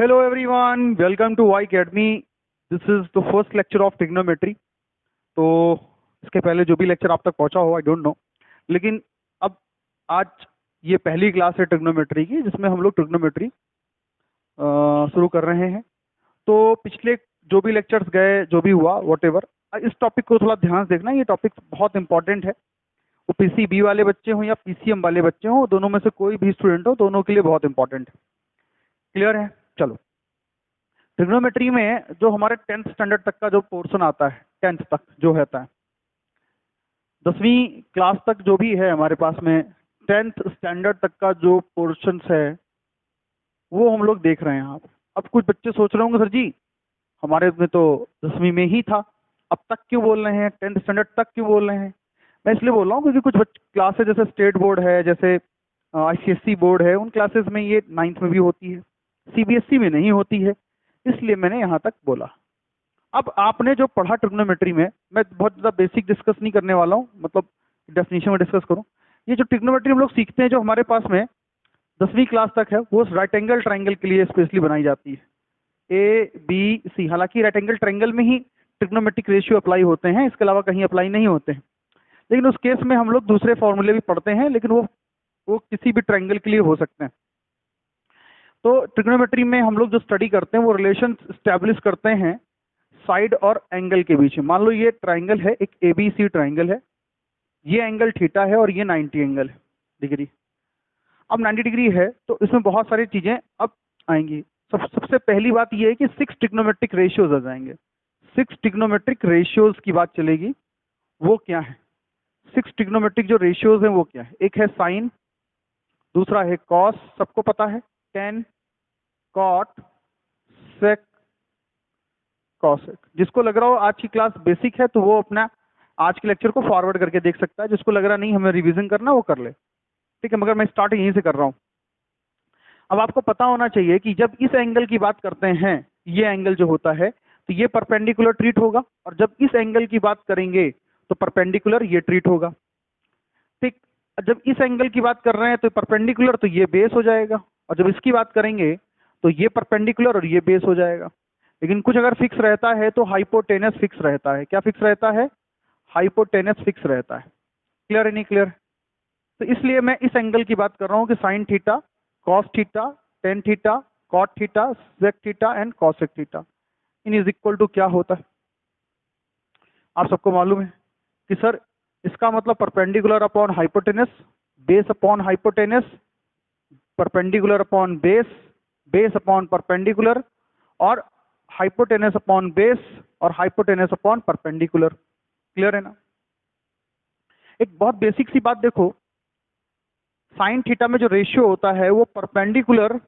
Hello everyone, welcome to Y Academy. This is the first lecture of trigonometry. तो इसके पहले जो भी लेक्चर आप तक पहुंचा हो आई डोंट नो, लेकिन अब आज ये पहली क्लास है ट्रिग्नोमेट्री की जिसमें हम लोग ट्रिग्नोमेट्री शुरू कर रहे हैं। तो पिछले जो भी लेक्चर्स गए, जो भी हुआ वॉटेवर, इस टॉपिक को थोड़ा ध्यान से देखना। ये टॉपिक बहुत इंपॉर्टेंट है। वो पीसीबी वाले बच्चे हों या पीसीएम वाले बच्चे हों, दोनों में से कोई भी स्टूडेंट हो, दोनों के लिए बहुत इंपॉर्टेंट है। क्लियर है? चलो, ट्रिग्नोमेट्री में जो हमारे 10th स्टैंडर्ड तक का जो पोर्शन आता है, 10th तक जो रहता है, 10वीं क्लास तक जो भी है हमारे पास में, 10th स्टैंडर्ड तक का जो पोर्शन है वो हम लोग देख रहे हैं यहाँ पे। अब कुछ बच्चे सोच रहे होंगे सर जी हमारे में तो 10वीं में ही था, अब तक क्यों बोल रहे हैं, 10th स्टैंडर्ड तक क्यों बोल रहे हैं? मैं इसलिए बोल रहा हूँ क्योंकि कुछ क्लासेस जैसे स्टेट बोर्ड है, जैसे आईसीएसई बोर्ड है, उन क्लासेस में ये 9th में भी होती है, सीबीएसई में नहीं होती है, इसलिए मैंने यहाँ तक बोला। अब आपने जो पढ़ा ट्रिग्नोमेट्री में, मैं बहुत ज़्यादा बेसिक डिस्कस नहीं करने वाला हूँ, मतलब डेफिनेशन में डिस्कस करूँ। ये जो ट्रिग्नोमेट्री हम लोग सीखते हैं जो हमारे पास में 10वीं क्लास तक है, वो राइट एंगल ट्राइंगल के लिए स्पेशली बनाई जाती है, ए बी सी। हालांकि राइट एंगल ट्राइंगल में ही ट्रिग्नोमेट्रिक रेशियो अप्लाई होते हैं, इसके अलावा कहीं अप्लाई नहीं होते हैं। लेकिन उस केस में हम लोग दूसरे फॉर्मूले भी पढ़ते हैं, लेकिन वो किसी भी ट्राइंगल के लिए हो सकते हैं। तो ट्रिग्नोमेट्री में हम लोग जो स्टडी करते हैं वो रिलेशन स्टैब्लिश करते हैं साइड और एंगल के बीच में। मान लो ये ट्राइंगल है, एक एबीसी ट्राइंगल है, ये एंगल थीटा है और ये 90 एंगल है डिग्री। अब 90 डिग्री है तो इसमें बहुत सारी चीजें अब आएंगी। सबसे पहली बात ये है कि 6 ट्रिग्नोमेट्रिक रेशियोज आ जाएंगे। 6 ट्रिग्नोमेट्रिक रेशियोज की बात चलेगी। वो क्या है 6 ट्रिग्नोमेट्रिक जो रेशियोज हैं वो क्या है? एक है साइन, दूसरा है कॉस, सबको पता है, टेन, कॉट, सेक, कॉसेक। जिसको लग रहा हो आज की क्लास बेसिक है तो वो अपना आज के लेक्चर को फॉरवर्ड करके देख सकता है, जिसको लग रहा नहीं हमें रिवीजन करना वो कर ले, ठीक है। मगर मैं स्टार्ट यहीं से कर रहा हूँ। अब आपको पता होना चाहिए कि जब इस एंगल की बात करते हैं, ये एंगल जो होता है तो ये परपेंडिकुलर ट्रीट होगा, और जब इस एंगल की बात करेंगे तो परपेंडिकुलर ये ट्रीट होगा, ठीक। जब इस एंगल की बात कर रहे हैं तो परपेंडिकुलर तो ये बेस हो जाएगा, और जब इसकी बात करेंगे तो ये परपेंडिकुलर और ये बेस हो जाएगा। लेकिन कुछ अगर फिक्स रहता है तो हाइपोटेनस फिक्स रहता है। क्या फिक्स रहता है? हाइपोटेनस फिक्स रहता है। क्लियर है नहीं क्लियर? तो इसलिए मैं इस एंगल की बात कर रहा हूं कि sine theta, cos theta, tan theta, cot theta, sec theta and cosec theta इन इज इक्वल टू क्या होता है? आप सबको मालूम है कि सर इसका मतलब perpendicular upon hypotenuse, base upon hypotenuse, perpendicular upon base, base upon perpendicular, और हाइपोटेनस अपॉन बेस और हाइपोटेनस अपॉन परपेंडिकुलर। क्लियर है ना? एक बहुत बेसिक सी बात देखो, साइन थीटा में जो रेशियो होता है वो परपेंडिकुलर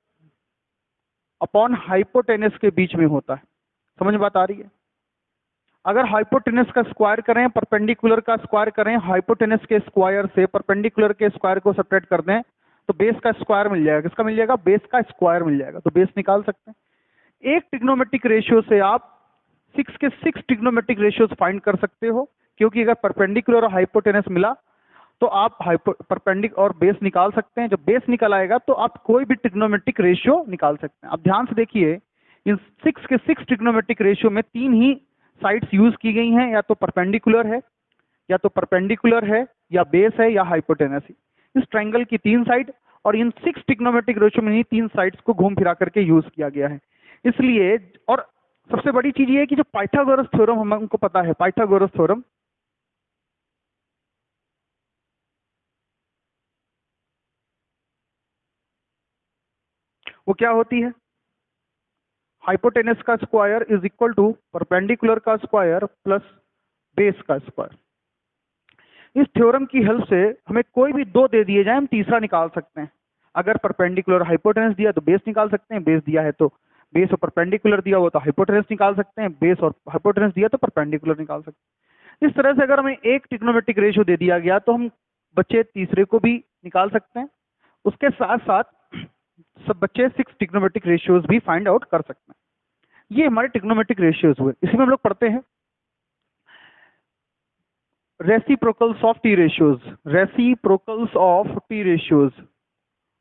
अपॉन हाइपोटेनस के बीच में होता है। समझ में बात आ रही है? अगर हाइपोटेनस का स्क्वायर करें, परपेंडिकुलर का स्क्वायर करें, हाइपोटेनस के स्क्वायर से परपेंडिकुलर के स्क्वायर को सब्ट्रैक्ट कर दें तो बेस का स्क्वायर मिल जाएगा। किसका मिल जाएगा? बेस का स्क्वायर मिल जाएगा। तो बेस निकाल सकते हैं। एक ट्रिग्नोमेट्रिक रेशियो से आप 6 के 6 ट्रिग्नोमेट्रिक रेशियोज फाइंड कर सकते हो, क्योंकि अगर परपेंडिकुलर और हाइपोटेनस मिला तो आप परपेंडिक और बेस निकाल सकते हैं। जब बेस निकल आएगा तो आप कोई भी ट्रिग्नोमेट्रिक रेशियो निकाल सकते हैं। अब ध्यान से देखिए, इन 6 के 6 ट्रिग्नोमेट्रिक रेशियो में 3 ही साइड्स यूज की गई हैं, या तो परपेंडिकुलर है, या तो परपेंडिकुलर है, या बेस है, या हाइपोटेनस है। इस ट्रायंगल की 3 साइड और इन 6 ट्रिग्नोमेट्रिक रेशियो में ही 3 साइड्स को घूम फिरा करके यूज किया गया है। इसलिए, और सबसे बड़ी चीज ये है कि जो पाइथागोरस थ्योरम हमको पता है, पाइथागोरस थ्योरम, वो क्या होती है? हाइपोटेनस का square is equal to perpendicular का स्क्वायर प्लस बेस का स्क्वायर। इस थ्योरम की हेल्प से हमें कोई भी 2 दे दिए जाए, हम तीसरा निकाल सकते हैं। अगर परपेंडिकुलर हाइपोटेनस दिया तो बेस निकाल सकते हैं, बेस दिया है तो बेस और परपेंडिकुलर दिया हो तो हाइपोटेनस निकाल सकते हैं, बेस और हाइपोटेनस दिया तो परपेंडिकुलर निकाल सकते हैं। इस तरह से अगर हमें एक ट्रिग्नोमेट्रिक रेशियो दे दिया गया तो हम बच्चे तीसरे को भी निकाल सकते हैं। उसके साथ साथ सब बच्चे 6 ट्रिग्नोमेट्रिक रेशियोज भी फाइंड आउट कर सकते हैं। ये हमारे ट्रिग्नोमेट्रिक रेशियोज हुए। इसी में हम लोग पढ़ते हैं reciprocals of T ratios, reciprocals of T ratios,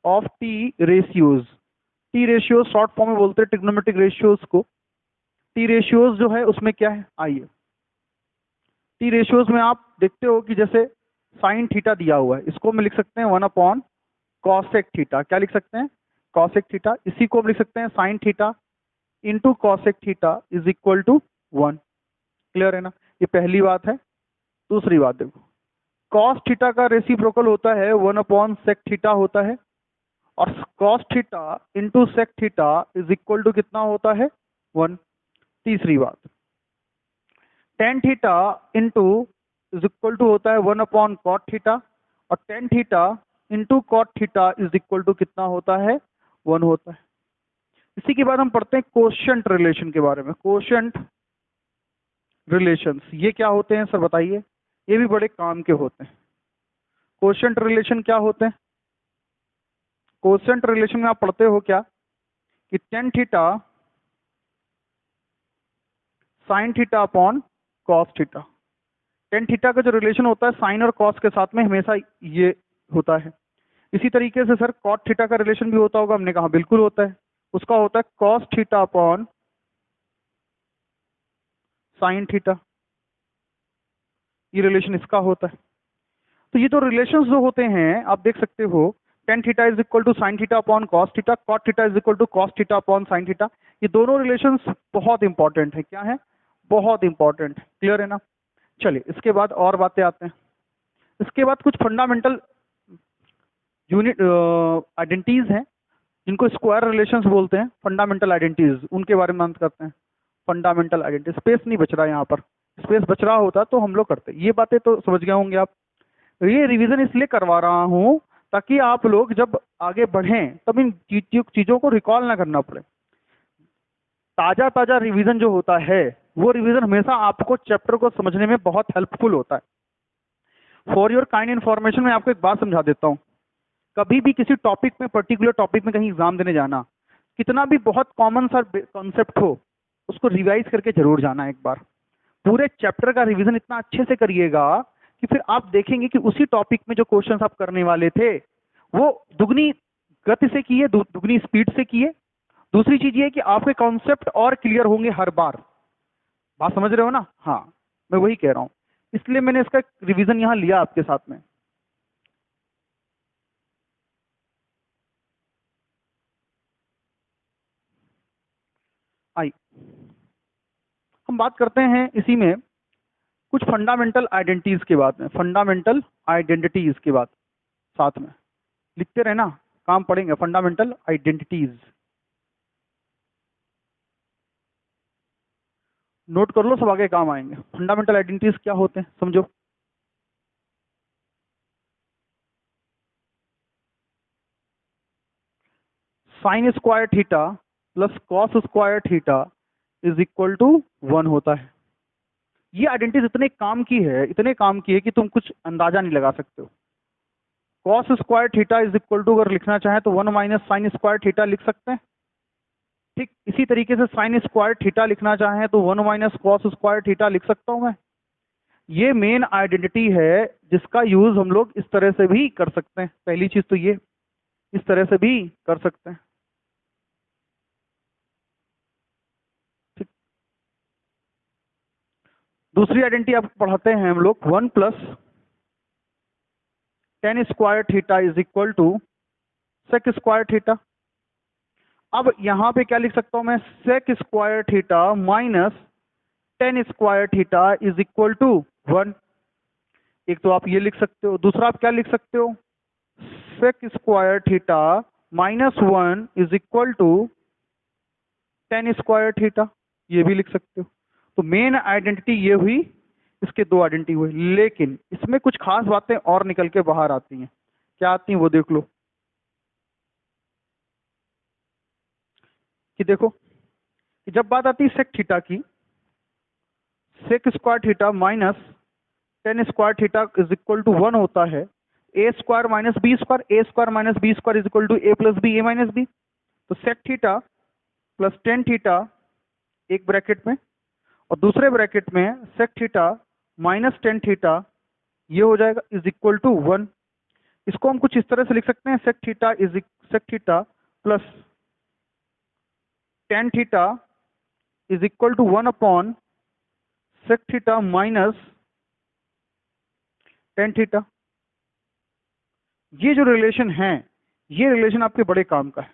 of T ratios. T ratios short form में बोलते हैं ट्रिग्नोमेट्रिक रेशियोज को। टी रेशियोज जो है उसमें क्या है, आइए टी रेशियोज में आप देखते हो कि जैसे साइन थीटा दिया हुआ है, इसको हम लिख सकते हैं 1 कॉसेक थीटा। क्या लिख सकते हैं, कॉसेक थीटा। इसी को हम लिख सकते हैं sine theta into cosec theta is equal to 1। Clear है ना, ये पहली बात है। दूसरी बात देखो, कॉस थीटा का रेसिप्रोकल होता है 1/sec थीटा होता है, और cos theta into sec theta is equal to कितना होता है, 1। तीसरी बात, tan theta into is equal to होता है 1/cot थीटा, और tan theta into cot theta is equal to कितना होता है, 1 होता है। इसी के बाद हम पढ़ते हैं कोशेंट रिलेशन के बारे में। कोशेंट रिलेशंस ये क्या होते हैं सर बताइए, ये भी बड़े काम के होते हैं। कोशेंट रिलेशन क्या होते हैं, कोशेंट रिलेशन में आप पढ़ते हो क्या कि tan theta sine theta upon cos theta. Tan theta का जो रिलेशन होता है साइन और कॉस के साथ में हमेशा ये होता है। इसी तरीके से सर कॉट थीटा का रिलेशन भी होता होगा, हमने कहा बिल्कुल होता है। उसका होता है cos theta upon sine theta, ये रिलेशन इसका होता है। तो ये तो रिलेशंस जो होते हैं आप देख सकते हो, tan theta is equal to sine theta upon cos theta, cot theta is equal to cos theta upon sine theta. ये दोनों रिलेशंस बहुत इंपॉर्टेंट है। क्या है, बहुत इंपॉर्टेंट। क्लियर है ना। चलिए इसके बाद और बातें आते हैं। इसके बाद कुछ फंडामेंटल यूनिट आइडेंटिटीज हैं जिनको स्क्वायर रिलेशंस बोलते हैं, फंडामेंटल आइडेंटिटीज, उनके बारे में बात करते हैं। फंडामेंटल आइडेंटिटी, स्पेस नहीं बच रहा है यहाँ पर, स्पेस बच रहा होता तो हम लोग करते। ये बातें तो समझ गए होंगे आप। ये रिवीजन इसलिए करवा रहा हूँ ताकि आप लोग जब आगे बढ़ें तब इन चीजों को रिकॉल ना करना पड़े। ताजा ताजा रिवीजन जो होता है वो रिवीजन हमेशा आपको चैप्टर को समझने में बहुत हेल्पफुल होता है। फॉर योर काइंड इन्फॉर्मेशन मैं आपको एक बात समझा देता हूँ, कभी भी किसी टॉपिक में, पर्टिकुलर टॉपिक में कहीं एग्जाम देने जाना, कितना भी बहुत कॉमन सा कॉन्सेप्ट हो उसको रिवाइज करके जरूर जाना। एक बार पूरे चैप्टर का रिवीजन इतना अच्छे से करिएगा कि फिर आप देखेंगे कि उसी टॉपिक में जो क्वेश्चंस आप करने वाले थे वो दुगनी गति से किए, दुगनी स्पीड से किए। दूसरी चीज ये कि आपके कॉन्सेप्ट और क्लियर होंगे हर बार। बात समझ रहे हो ना। हाँ मैं वही कह रहा हूं, इसलिए मैंने इसका रिवीजन यहां लिया आपके साथ में। आई हम बात करते हैं इसी में कुछ फंडामेंटल आइडेंटिटीज के बाद में, फंडामेंटल आइडेंटिटीज के बाद साथ में लिखते रहना, काम पढ़ेंगे। फंडामेंटल आइडेंटिटीज नोट कर लो, सब आगे काम आएंगे। फंडामेंटल आइडेंटिटीज क्या होते हैं समझो। Sine square theta plus cos square theta is equal to 1 होता है। ये आइडेंटिटीज इतने काम की है, इतने काम की है कि तुम कुछ अंदाजा नहीं लगा सकते हो। Cos square theta is equal to अगर लिखना चाहे तो 1 माइनस साइन स्क्वायर थीटा लिख सकते हैं। ठीक इसी तरीके से साइन स्क्वायर थीटा लिखना चाहें तो 1 माइनस कॉस स्क्वायर थीटा लिख सकता हूं मैं। ये मेन आइडेंटिटी है जिसका यूज हम लोग इस तरह से भी कर सकते हैं। पहली चीज तो ये, इस तरह से भी कर सकते हैं। ठीक, दूसरी आइडेंटिटी आप पढ़ाते हैं हम लोग, 1 plus tan square theta is equal to sec square theta. अब यहां पे क्या लिख सकता हूं मैं, sec square theta minus tan square theta is equal to 1। एक तो आप ये लिख सकते हो, दूसरा आप क्या लिख सकते हो, sec square theta minus 1 is equal to tan square theta, ये भी लिख सकते हो। तो मेन आइडेंटिटी ये हुई, इसके दो आइडेंटिटी हुए। लेकिन इसमें कुछ खास बातें और निकल के बाहर आती हैं। क्या आती हैं वो देख लो। कि देखो कि जब बात आती है सेक थीटा की, sec square theta minus tan square theta is equal to 1 होता है। A square minus B square, A square minus B square is equal to A plus B, A minus B. तो sec theta plus tan theta एक bracket में, और दूसरे bracket में sec theta minus tan theta, ये हो जाएगा is equal to 1। इसको हम कुछ इस तरह से लिख सकते हैं, sec theta plus tan theta is equal to 1 sec theta minus tan theta. ये जो रिलेशन है, ये रिलेशन आपके बड़े काम का है।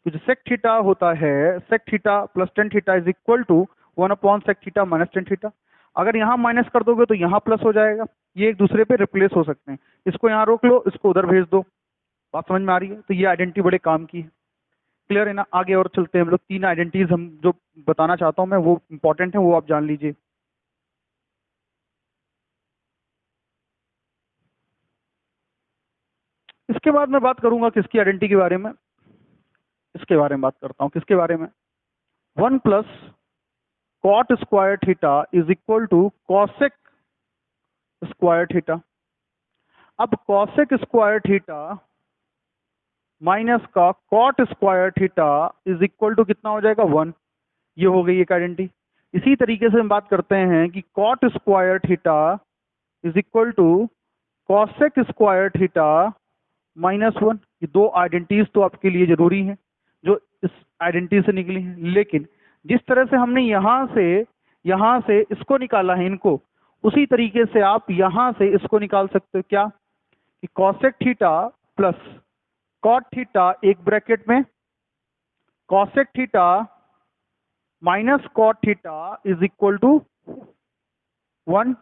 तो जो सेक थीटा होता है, sec theta plus tan theta is equal to 1 sec theta minus tan theta. अगर यहाँ माइनस कर दोगे तो यहाँ प्लस हो जाएगा। ये एक दूसरे पे रिप्लेस हो सकते हैं। इसको यहाँ रोक लो, इसको उधर भेज दो। बात समझ में आ रही है? तो ये आइडेंटिटी बड़े काम की है। क्लियर है ना? आगे और चलते हैं हम लोग। तीन आइडेंटिटीज हम जो बताना चाहता हूँ मैं, वो इंपॉर्टेंट है, वो आप जान लीजिए। इसके बाद मैं बात करूंगा किसकी आइडेंटिटी के बारे में, इसके बारे में बात करता हूँ। किसके बारे में? 1 + cot square theta is equal to cosec square theta. अब कॉसेक स्क्वायर थीटा माइनस का cot square theta is equal to कितना हो जाएगा? 1। ये हो गई एक आइडेंटिटी। इसी तरीके से हम बात करते हैं कि cot square theta is equal to cosec square theta -1। ये दो आइडेंटिटीज तो आपके लिए जरूरी हैं जो इस आइडेंटिटी से निकली हैं। लेकिन जिस तरह से हमने यहां से इसको निकाला है, इनको, उसी तरीके से आप यहां से इसको निकाल सकते हो। क्या? कि cosec theta plus cot theta एक ब्रैकेट में, cosec theta minus cot theta is equal to 1।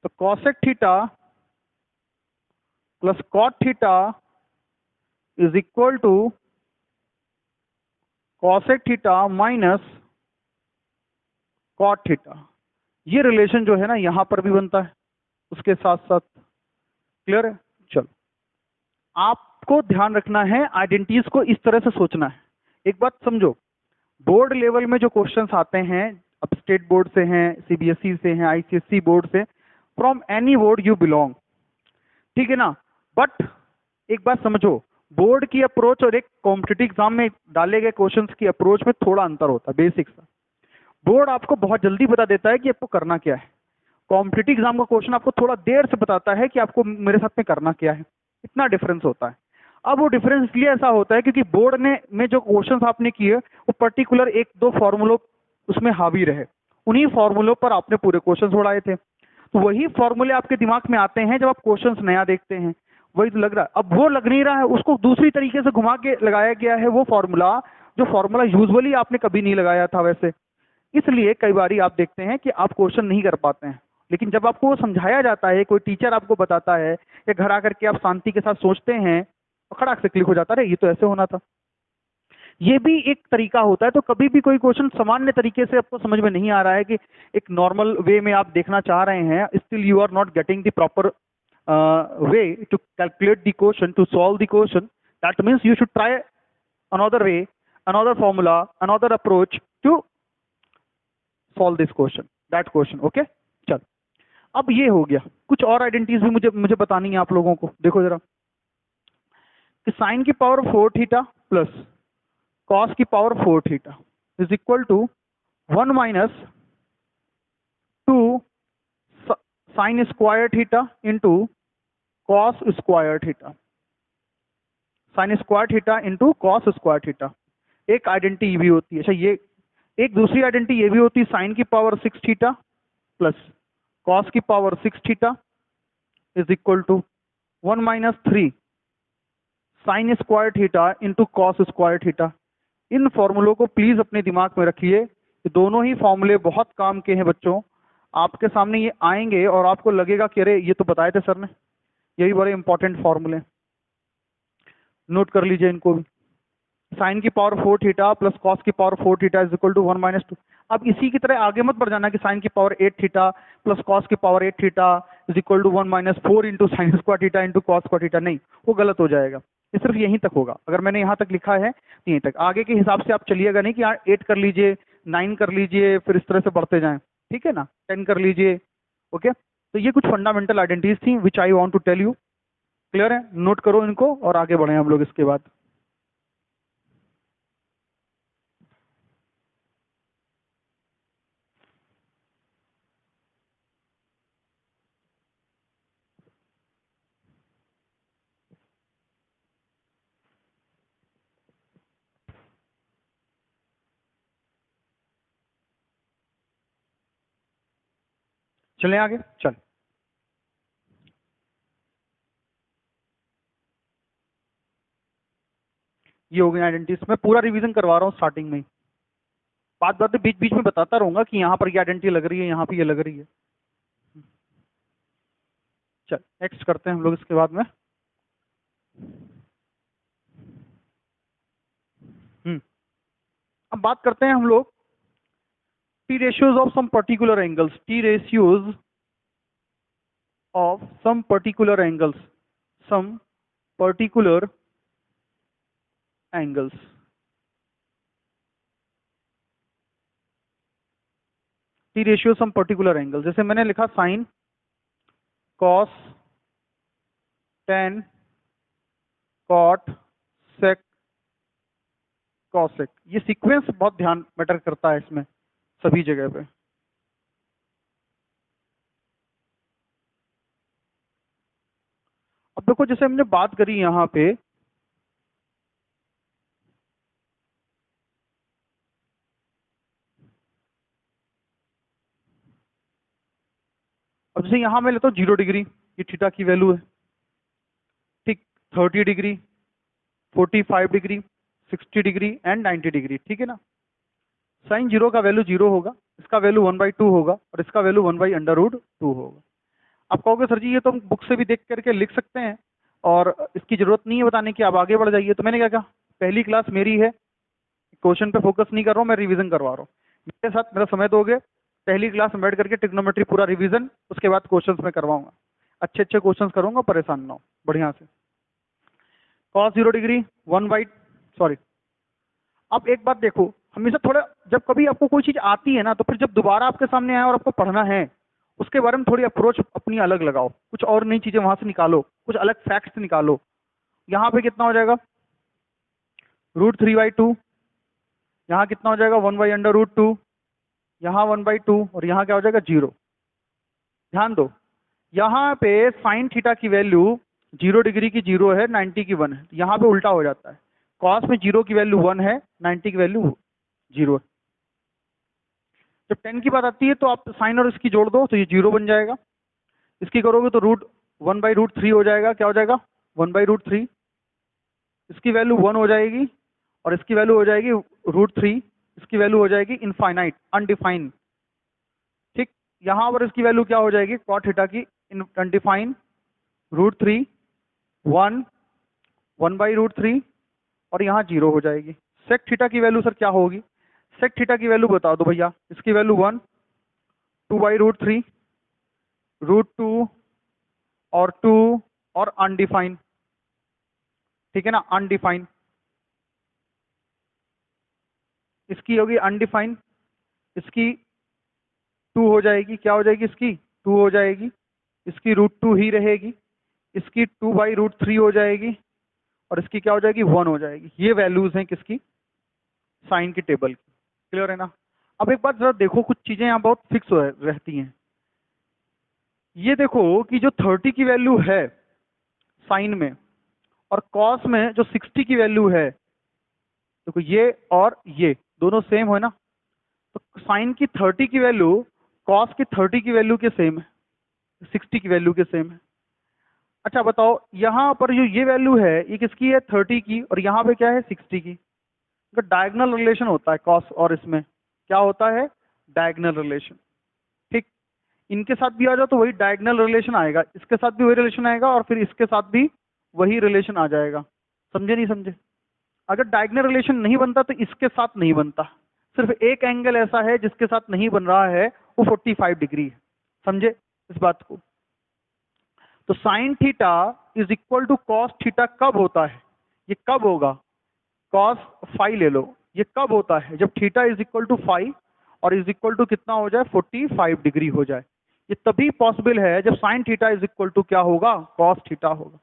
तो cosec theta plus cot theta is equal to cosec theta minus cot theta. ये रिलेशन जो है ना, यहां पर भी बनता है उसके साथ साथ। क्लियर है? चलो, आपको ध्यान रखना है, आइडेंटिटीज को इस तरह से सोचना है। एक बात समझो, बोर्ड लेवल में जो क्वेश्चंस आते हैं, अब स्टेट बोर्ड से हैं, सीबीएसई से हैं, आईसीएसई बोर्ड से, from any board you belong, ठीक है ना? बट एक बात समझो, बोर्ड की अप्रोच और एक कॉम्पिटिटिव एग्जाम में डाले गए क्वेश्चंस की अप्रोच में थोड़ा अंतर होता है, बेसिक सा। बोर्ड आपको बहुत जल्दी बता देता है कि आपको करना क्या है। कॉम्पिटिटिव एग्जाम का क्वेश्चन आपको थोड़ा देर से बताता है कि आपको मेरे साथ में करना क्या है। इतना डिफरेंस होता है। अब वो डिफरेंस इसलिए ऐसा होता है क्योंकि बोर्ड ने में जो क्वेश्चंस आपने किए वो पर्टिकुलर एक दो फॉर्मूलों उसमें हावी रहे, उन्हीं फॉर्मूलों पर आपने पूरे क्वेश्चंस उड़ाए थे। तो वही फॉर्मूले आपके दिमाग में आते हैं जब आप क्वेश्चंस नया देखते हैं। वही तो लग रहा है। अब वो लग नहीं रहा है, उसको दूसरी तरीके से घुमा के लगाया गया है वो फॉर्मूला, जो फॉर्मूला यूजुअली आपने कभी नहीं लगाया था वैसे। इसलिए कई बार आप देखते हैं कि आप क्वेश्चन नहीं कर पाते हैं। लेकिन जब आपको वो समझाया जाता है, कोई टीचर आपको बताता है, या घर आकर के आप शांति के साथ सोचते हैं, और खड़ाक से क्लिक हो जाता है, ये तो ऐसे होना था। ये भी एक तरीका होता है। तो कभी भी कोई क्वेश्चन सामान्य तरीके से आपको समझ में नहीं आ रहा है कि एक नॉर्मल वे में आप देखना चाह रहे हैं, still you are not getting the proper way to calculate the question, to solve the question, that means you should try another way, another formula, another approach to solve this question, that question. Okay, चल। अब ये हो गया। कुछ और identities भी मुझे मुझे बतानी है आप लोगों को। देखो जरा, कि साइन की पावर 4 थीटा प्लस कॉस की power 4 theta is equal to 1 minus 2 sine square theta into cos square theta, sine square theta into cos square theta. एक आइडेंटिटी भी होती है। अच्छा, ये एक दूसरी आइडेंटिटी ये भी होती है, साइन की पावर 6 थीटा प्लस कॉस की power 6 theta is equal to 1 minus 3 sine square theta into cos square theta. इन फॉर्मूलों को प्लीज अपने दिमाग में रखिए। ये दोनों ही फॉर्मूले बहुत काम के हैं बच्चों। आपके सामने ये आएंगे और आपको लगेगा कि अरे ये तो बताए थे सर ने, यही बड़े इंपॉर्टेंट फॉर्मूले। नोट कर लीजिए इनको भी। साइन की पावर 4 थीटा प्लस कॉस की power 4 theta is equal to 1 minus 2। अब इसी की तरह आगे मत बढ़ जाना कि साइन की पावर 8 थीटा प्लस कॉस की power 8 theta is equal to 1 minus 4 into sine square theta into cos square theta. नहीं, वो गलत हो जाएगा। ये सिर्फ यहीं तक होगा। अगर मैंने यहाँ तक लिखा है तो यहीं तक, आगे के हिसाब से आप चलिएगा नहीं कि 8 कर लीजिए, 9 कर लीजिए, फिर इस तरह से बढ़ते जाएं। ठीक है ना? 10 कर लीजिए। ओके, तो ये कुछ फंडामेंटल आइडेंटिटीज थी which I want to tell you. Clear है? नोट करो इनको और आगे बढ़े हम लोग इसके बाद। चलें आगे, चल। ये हो गई आइडेंटिटीज। मैं पूरा रिवीजन करवा रहा हूँ स्टार्टिंग में ही, बात बात बीच बीच में बताता रहूंगा कि यहाँ पर ये आइडेंटिटी लग रही है, यहाँ पे ये लग रही है। चल नेक्स्ट करते हैं हम लोग इसके बाद में। अब बात करते हैं हम लोग T ratios of some particular angles. T ratios of some particular angles. Some particular angles. T ratio some particular angles. जैसे मैंने लिखा sin, cos, tan, cot, sec, cosec. ये सीक्वेंस बहुत ध्यान मैटर करता है इसमें सभी जगह पे। अब देखो जैसे हमने बात करी यहाँ पे, अब जैसे यहाँ मैं लेता हूँ 0 डिग्री, ये थीटा की वैल्यू है, ठीक। 30 degree, 45 degree, 60 degree and 90 degree, ठीक है ना। साइन 0 का वैल्यू 0 होगा, इसका वैल्यू 1/2 होगा और इसका वैल्यू 1/√2 होगा। आप कहोगे सर जी ये तो हम बुक से भी देख करके लिख सकते हैं और इसकी जरूरत नहीं है बताने की, आप आगे बढ़ जाइए। तो मैंने क्या कहा, पहली क्लास मेरी है, क्वेश्चन पे फोकस नहीं कर रहा हूँ, मैं रिवीजन करवा रहा हूँ। मेरे साथ मेरा समय दोगे, पहली क्लास में बैठ करके ट्रिग्नोमेट्री पूरा रिवीजन, उसके बाद क्वेश्चंस में करवाऊंगा, अच्छे अच्छे क्वेश्चंस करूंगा, परेशान ना हो, बढ़िया से। cos 0 डिग्री 1/, अब एक बात देखो, हमेशा थोड़ा जब कभी आपको कोई चीज आती है ना, तो फिर जब दोबारा आपके सामने आए और आपको पढ़ना है, उसके बारे में थोड़ी अप्रोच अपनी अलग लगाओ, कुछ और नई चीजें वहां से निकालो, कुछ अलग फैक्ट्स निकालो। यहाँ पे कितना हो जाएगा, √3/2, यहाँ कितना हो जाएगा 1/√2, यहाँ 1/2 और यहाँ क्या हो जाएगा 0। ध्यान दो, यहाँ पे साइन थीटा की वैल्यू 0 डिग्री की 0 है, 90 की 1 है, यहाँ पे उल्टा हो जाता है। कॉस में 0 की वैल्यू 1 है, 90 की वैल्यू 0 है। जब 10 की बात आती है तो आप साइन और इसकी जोड़ दो तो ये 0 बन जाएगा, इसकी करोगे तो √1/√3 हो जाएगा, क्या हो जाएगा 1/√3, इसकी वैल्यू 1 हो जाएगी और इसकी वैल्यू हो जाएगी √3, इसकी वैल्यू हो जाएगी इनफाइनाइट, अनडिफाइंड, ठीक। यहाँ पर इसकी वैल्यू क्या हो जाएगी, कॉट थीटा की अनडिफाइंड, √3, 1, 1/√3 और यहाँ 0 हो जाएगी। सेक थीटा की वैल्यू सर क्या होगी, सेक थीटा की वैल्यू बता दो भैया, इसकी वैल्यू 1, 2/√3, √2 और 2 और अनडिफाइंड, ठीक है ना, अनडिफाइंड। इसकी होगी अनडिफाइंड, इसकी 2 हो जाएगी, क्या हो जाएगी इसकी 2 हो जाएगी, इसकी √2 ही रहेगी, इसकी 2/√3 हो जाएगी और इसकी क्या हो जाएगी 1 हो जाएगी। ये वैल्यूज हैं किसकी, साइन की टेबल की, क्लियर है ना। अब एक बात जरा देखो, कुछ चीजें यहाँ बहुत फिक्स रहती हैं। ये देखो कि जो 30 की वैल्यू है साइन में और कॉस में जो 60 की वैल्यू है, देखो ये और ये दोनों सेम है ना, तो साइन की 30 की वैल्यू कॉस की 30 की वैल्यू के सेम है, 60 की वैल्यू के सेम है। अच्छा बताओ, यहाँ पर जो ये वैल्यू है ये किसकी है 30 की और यहाँ पे क्या है 60 की, तो डायगोनल रिलेशन होता है कॉस और इसमें, क्या होता है डायगोनल रिलेशन, ठीक। इनके साथ भी आ जाओ तो वही डायगोनल रिलेशन आएगा, इसके साथ भी वही रिलेशन आएगा और फिर इसके साथ भी वही रिलेशन आ जाएगा, समझे नहीं समझे। अगर डायगोनल रिलेशन नहीं बनता तो इसके साथ नहीं बनता, सिर्फ एक एंगल ऐसा है जिसके साथ नहीं बन रहा है, वो 45 डिग्री है, समझे इस बात को। तो sine theta is equal to cos theta कब होता है, ये कब होगा, कॉस फाई ले लो, ये कब होता है जब theta is equal to phi और इज इक्वल टू कितना हो जाए 45 डिग्री हो जाए। ये तभी पॉसिबल है जब sine theta is equal to क्या होगा, कॉस थीटा होगा।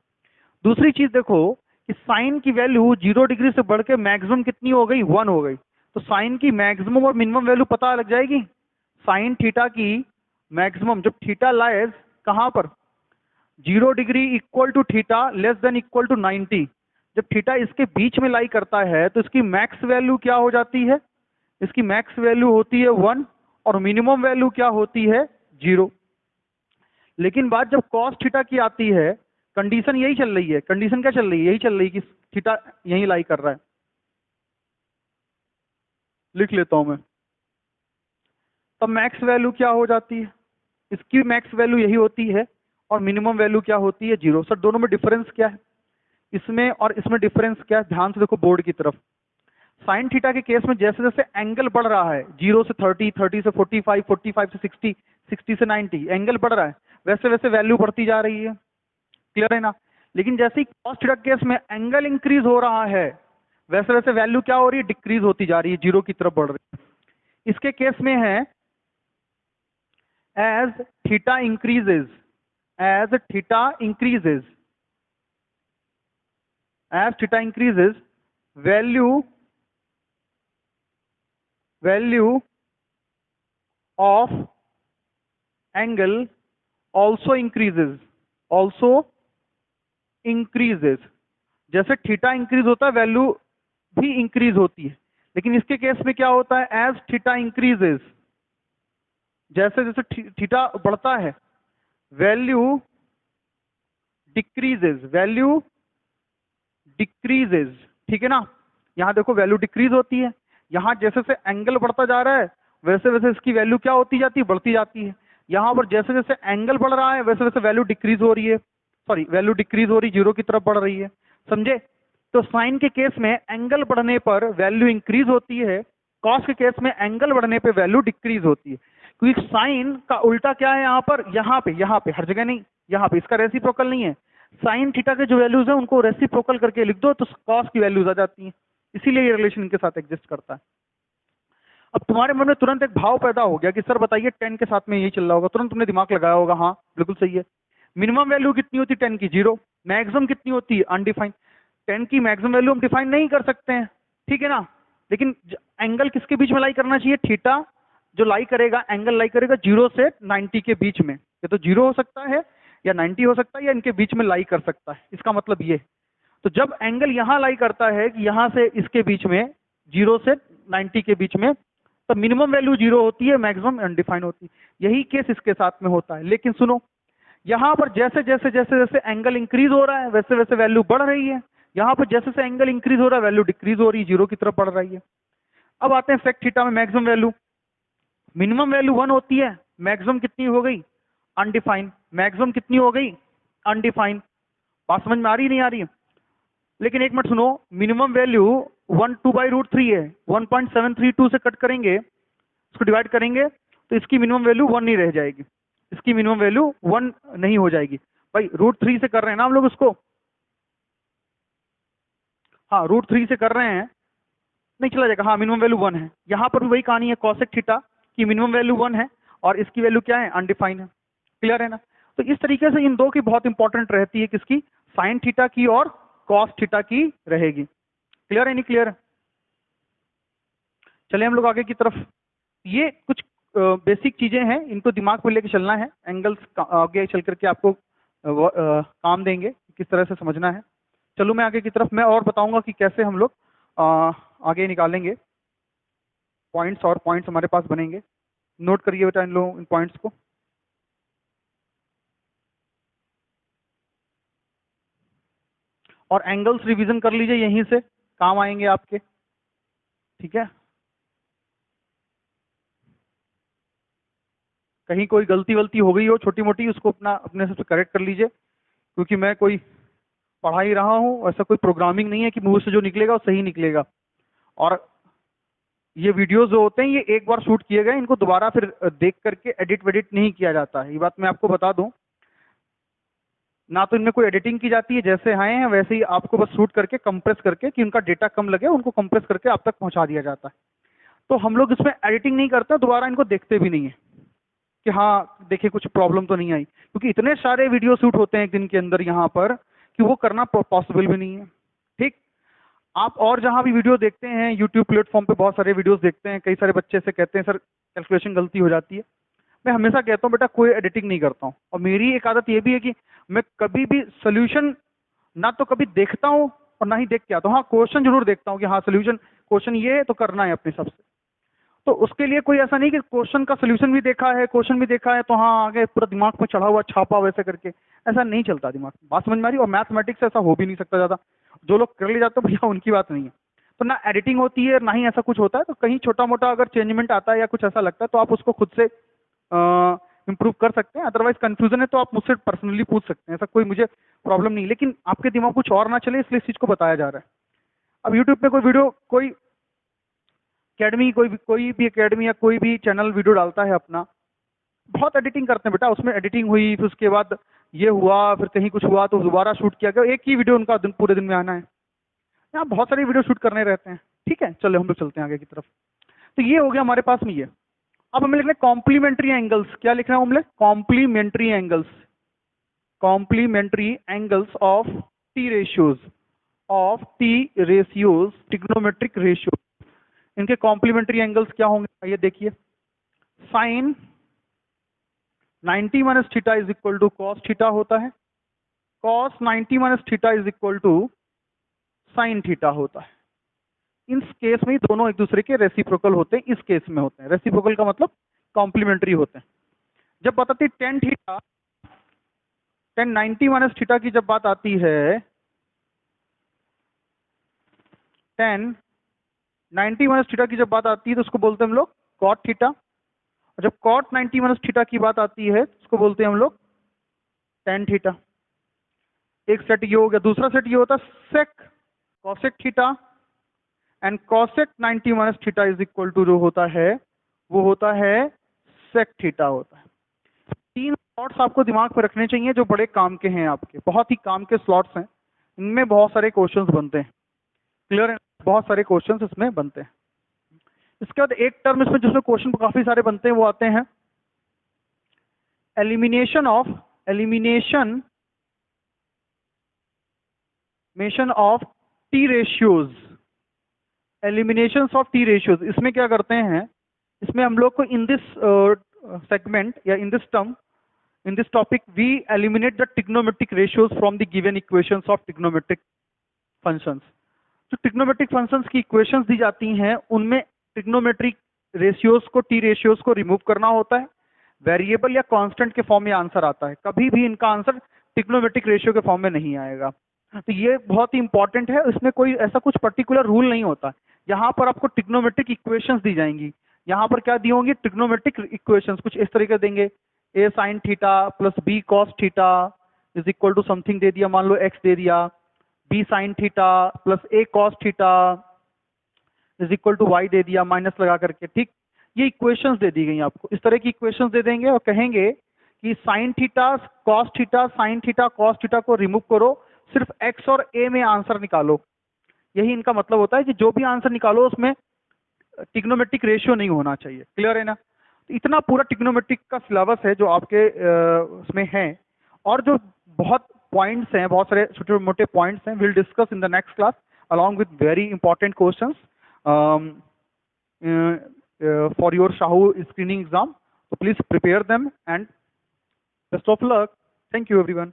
दूसरी चीज देखो कि साइन की वैल्यू 0 डिग्री से बढ़ के मैक्सिमम कितनी हो गई 1 हो गई, तो साइन की मैक्सिमम और मिनिमम वैल्यू पता लग जाएगी। साइन थीटा की मैक्सिमम जब थीटा लाइज कहां पर, 0 degree equal to theta less than equal to 90, जब थीटा इसके बीच में लाई करता है तो इसकी मैक्स वैल्यू क्या हो जाती है, इसकी मैक्स वैल्यू होती है 1 और मिनिमम वैल्यू क्या होती है 0। लेकिन बात जब कॉस थीटा की आती है, कंडीशन यही चल रही है। कंडीशन क्या चल रही है? यही चल रही है कि थीटा यही लाई कर रहा है। लिख लेता हूं मैं। तब मैक्स वैल्यू क्या हो जाती है? इसकी मैक्स वैल्यू यही होती है और मिनिमम वैल्यू क्या होती है? 0। सर दोनों में डिफरेंस क्या है? इसमें और इसमें डिफरेंस क्या है? ध्यान से देखो बोर्ड की तरफ। साइन थीटा के केस में जैसे जैसे एंगल बढ़ रहा है, 0 से 30, 30 से 45, 45 से 60, 60 से 90, एंगल बढ़ रहा है, वैसे वैसे वैल्यू बढ़ती जा रही है। क्लियर है ना? लेकिन जैसे ही कॉस थीटा के केस में एंगल इंक्रीज हो रहा है, वैसे वैसे वैल्यू क्या हो रही है? डिक्रीज होती जा रही है, 0 की तरफ बढ़ रही है। इसके केस में है as theta increases, as theta increases, as theta increases, value of angle also increases, also increases। जैसे थीटा इंक्रीज होता है, वैल्यू भी इंक्रीज होती है। लेकिन इसके केस में क्या होता है? एज थीटा इंक्रीजेस, जैसे जैसे थीटा बढ़ता है, वैल्यू डिक्रीजेस, वैल्यू डिक्रीजेस। ठीक है ना? यहां देखो वैल्यू डिक्रीज होती है। यहां जैसे जैसे एंगल बढ़ता जा रहा है, वैसे वैसे इसकी वैल्यू क्या होती जाती है? बढ़ती जाती है। यहां पर जैसे जैसे एंगल बढ़ रहा है, वैसे वैसे वैल्यू डिक्रीज हो रही है, सॉरी वैल्यू डिक्रीज हो रही, 0 की तरफ बढ़ रही है। समझे? तो साइन के केस में एंगल बढ़ने पर वैल्यू इंक्रीज होती है, कॉस के केस में एंगल बढ़ने पर वैल्यू डिक्रीज होती है। क्योंकि साइन का उल्टा क्या है? यहाँ पर, यहाँ पे हर जगह नहीं, यहाँ पे इसका रेसिप्रोकल नहीं है। साइन थीटा के जो वैल्यूज है उनको रेसिप्रोकल करके लिख दो तो कॉस की वैल्यूज आ जाती हैं। इसीलिए ये रिलेशन इनके साथ एग्जिस्ट करता है। अब तुम्हारे मन में तुरंत एक भाव पैदा हो गया कि सर बताइए 10 के साथ में यही चल रहा होगा। तुरंत तुमने दिमाग लगाया होगा, हाँ बिल्कुल सही है। मिनिमम वैल्यू कितनी होती है 10 की? 0। मैक्सिमम कितनी होती है? अनडिफाइंड। 10 की मैक्सिमम वैल्यू हम डिफाइन नहीं कर सकते हैं, ठीक है ना? लेकिन एंगल किसके बीच में लाई करना चाहिए? थीटा जो लाई करेगा, एंगल लाई करेगा 0 से 90 के बीच में। ये तो 0 हो सकता है या 90 हो सकता है या इनके बीच में लाई कर सकता है। इसका मतलब ये, तो जब एंगल यहां लाई करता है कि यहां से इसके बीच में 0 से 90 के बीच में, तो मिनिमम वैल्यू 0 होती है, मैक्सिमम अनडिफाइंड होती है। यही केस इसके साथ में होता है। लेकिन सुनो, यहां पर जैसे जैसे जैसे जैसे एंगल इंक्रीज हो रहा है, वैसे वैसे वैल्यू बढ़ रही है। यहां पर जैसे जैसे एंगल इंक्रीज हो रहा है, वैल्यू डिक्रीज हो रही है, 0 की तरफ बढ़ रही है। अब आते हैं सेक थीटा में मैक्सिमम वैल्यू। मिनिमम वैल्यू 1 होती है, मैक्सिमम कितनी हो गई? अनडिफाइंड। मैक्सिमम कितनी हो गई? अनडिफाइंड। बात समझ में आ रही नहीं आ रही है? लेकिन एक मिनट सुनो, मिनिमम वैल्यू 1 2/√3 है, 1.732 से कट करेंगे, उसको डिवाइड करेंगे तो इसकी मिनिमम वैल्यू 1 नहीं रह जाएगी। इसकी मिनिमम वैल्यू 1 नहीं हो जाएगी। भाई √3 से कर रहे हैं ना हम लोग उसको, हाँ √3 से कर रहे हैं, नहीं चला जाएगा। हाँ मिनिमम वैल्यू 1 है। यहाँ पर भी वही कहानी है, कॉसेक थीटा की मिनिमम वैल्यू 1 है और इसकी वैल्यू क्या है? अनडिफाइंड है। क्लियर है ना? तो इस तरीके से इन दो की बहुत इंपॉर्टेंट रहती है, किसकी? साइन थीटा की और कॉस थीटा की रहेगी। क्लियर है नहीं क्लियर? चलिए हम लोग आगे की तरफ। ये कुछ बेसिक चीजें हैं, इनको दिमाग में लेके चलना है। एंगल्स आगे चल करके आपको काम देंगे, किस तरह से समझना है। चलो मैं आगे की तरफ मैं और बताऊंगा कि कैसे हम लोग आगे निकालेंगे पॉइंट्स, और पॉइंट्स हमारे पास बनेंगे। नोट करिए बेटा इन लोगों इन पॉइंट्स को। और एंगल्स रिवीजन कर लीजिए, यहीं से काम आएंगे आपके, ठीक है? कहीं कोई गलती वलती हो गई हो छोटी मोटी, उसको अपने से करेक्ट कर लीजिए। क्योंकि मैं कोई पढ़ा ही रहा हूँ, ऐसा कोई प्रोग्रामिंग नहीं है कि मुंह से जो निकलेगा वो सही निकलेगा। और ये वीडियोस जो होते हैं ये एक बार शूट किए गए, इनको दोबारा फिर देख करके एडिट वेडिट नहीं किया जाता है। ये बात मैं आपको बता दूं, ना तो इनमें कोई एडिटिंग की जाती है, जैसे आए हैं वैसे ही आपको बस शूट करके कंप्रेस करके, कि उनका डेटा कम लगे उनको कंप्रेस करके आप तक पहुंचा दिया जाता है। तो हम लोग इसमें एडिटिंग नहीं करते, दोबारा इनको देखते भी नहीं है कि हाँ देखिए कुछ प्रॉब्लम तो नहीं आई। क्योंकि इतने सारे वीडियो शूट होते हैं एक दिन के अंदर यहाँ पर कि वो करना पॉसिबल भी नहीं है। ठीक? आप और जहाँ भी वीडियो देखते हैं, यूट्यूब प्लेटफॉर्म पे बहुत सारे वीडियोस देखते हैं, कई सारे बच्चे से कहते हैं सर कैलकुलेशन गलती हो जाती है। मैं हमेशा कहता हूँ बेटा कोई एडिटिंग नहीं करता हूँ। और मेरी एक आदत ये भी है कि मैं कभी भी सोल्यूशन ना तो कभी देखता हूँ और ना ही देख के आता हूँ। हाँ क्वेश्चन जरूर देखता हूँ कि हाँ सोल्यूशन क्वेश्चन ये है तो करना है अपने हिसाब से। तो उसके लिए कोई ऐसा नहीं कि क्वेश्चन का सोल्यूशन भी देखा है, क्वेश्चन भी देखा है तो हाँ आगे पूरा दिमाग में चढ़ा हुआ छापा वैसे करके, ऐसा नहीं चलता दिमाग में। बात समझ में आ रही? और मैथमेटिक्स ऐसा हो भी नहीं सकता ज़्यादा, जो लोग कर ले जाते हैं भैया उनकी बात नहीं है। तो ना एडिटिंग होती है ना ही ऐसा कुछ होता है, तो कहीं छोटा मोटा अगर चेंजमेंट आता है या कुछ ऐसा लगता है तो आप उसको खुद से इम्प्रूव कर सकते हैं। अदरवाइज कंफ्यूजन है तो आप मुझसे पर्सनली पूछ सकते हैं, ऐसा कोई मुझे प्रॉब्लम नहीं। लेकिन आपके दिमाग कुछ और ना चले इसलिए इस चीज़ को बताया जा रहा है। अब यूट्यूब पे कोई वीडियो, कोई अकेडमी, कोई भी अकेडमी या कोई भी चैनल वीडियो डालता है अपना, बहुत एडिटिंग करते हैं बेटा, उसमें एडिटिंग हुई फिर उसके बाद ये हुआ, फिर कहीं कुछ हुआ तो दोबारा शूट किया गया, एक ही वीडियो उनका पूरे दिन में आना है। यहाँ बहुत सारे वीडियो शूट करने रहते हैं। ठीक है, चलो हम लोग चलते हैं आगे की तरफ। तो ये हो गया हमारे पास में ये। अब हमें लिखना है कॉम्प्लीमेंट्री एंगल्स। क्या लिखना है हमने? Complementary angles. Complementary angles of T ratios, of T ratios, trigonometric ratio. इनके कॉम्प्लीमेंट्री एंगल्स क्या होंगे ये देखिए। Sine 90 minus theta is equal to cos theta होता है, cos 90 minus theta is equal to sine theta होता है। इन केस में दोनों एक दूसरे के रेसिप्रोकल होते हैं, इस केस में होते हैं। रेसिप्रोकल का मतलब कॉम्प्लीमेंट्री होते हैं। जब बताती tan theta, ten 90 minus theta की जब बात आती है, टेन 90 माइनस थीटा की जब बात आती है तो उसको बोलते हैं हम लोग कॉट थीटा। और जब कॉट 90 माइनस थीटा की बात आती है तो उसको बोलते हैं हम लोग टेन थीटा। एक सेट ये हो गया। दूसरा सेट ये होता है sec cosec theta, and cosec 90 minus theta is equal to जो होता है वो होता है सेक थीटा होता है। तीन स्लॉट्स आपको दिमाग में रखने चाहिए जो बड़े काम के हैं, आपके बहुत ही काम के स्लॉट्स हैं। इनमें बहुत सारे क्वेश्चंस बनते हैं। क्लियर है? बहुत सारे क्वेश्चंस इसमें बनते हैं। इसके बाद एक टर्म इसमें जिसमें क्वेश्चन काफी सारे बनते हैं वो आते हैं elimination of T ratios. Elimination of T ratios, इसमें क्या करते हैं, इसमें हम लोग को इन दिस सेगमेंट या in this term, in this topic we eliminate the trigonometric ratios from the given equations of trigonometric functions। जो trigonometric functions की equations दी जाती हैं उनमें trigonometric ratios को, t ratios को रिमूव करना होता है। वेरिएबल या कांस्टेंट के फॉर्म में आंसर आता है, कभी भी इनका आंसर ट्रिग्नोमेट्रिक रेशियो के फॉर्म में नहीं आएगा। तो ये बहुत ही इंपॉर्टेंट है। इसमें कोई ऐसा कुछ पर्टिकुलर रूल नहीं होता। यहाँ पर आपको ट्रिग्नोमेट्रिक इक्वेशंस दी जाएंगी। यहाँ पर क्या दी होंगी? ट्रिग्नोमेट्रिक इक्वेशंस कुछ इस तरीके देंगे, A sine theta plus B cos theta is equal to something दे दिया, मान लो एक्स दे दिया, B sine theta plus A cos theta is equal to Y दे दिया माइनस लगा करके। ठीक, ये इक्वेशंस दे दी गई आपको। इस तरह की इक्वेशंस दे देंगे और कहेंगे कि sine theta cos theta, sign theta cos theta को रिमूव करो, सिर्फ एक्स और ए में आंसर निकालो। यही इनका मतलब होता है कि जो भी आंसर निकालो उसमें ट्रिग्नोमेट्रिक रेशियो नहीं होना चाहिए। क्लियर है ना? तो इतना पूरा ट्रिग्नोमेट्रिक का सिलेबस है जो आपके उसमें है। और जो बहुत पॉइंट्स हैं, बहुत सारे छोटे मोटे पॉइंट्स हैं, will discuss in the next class along with very important questions for your Shahu screening exam. So please prepare them and best of luck. Thank you everyone.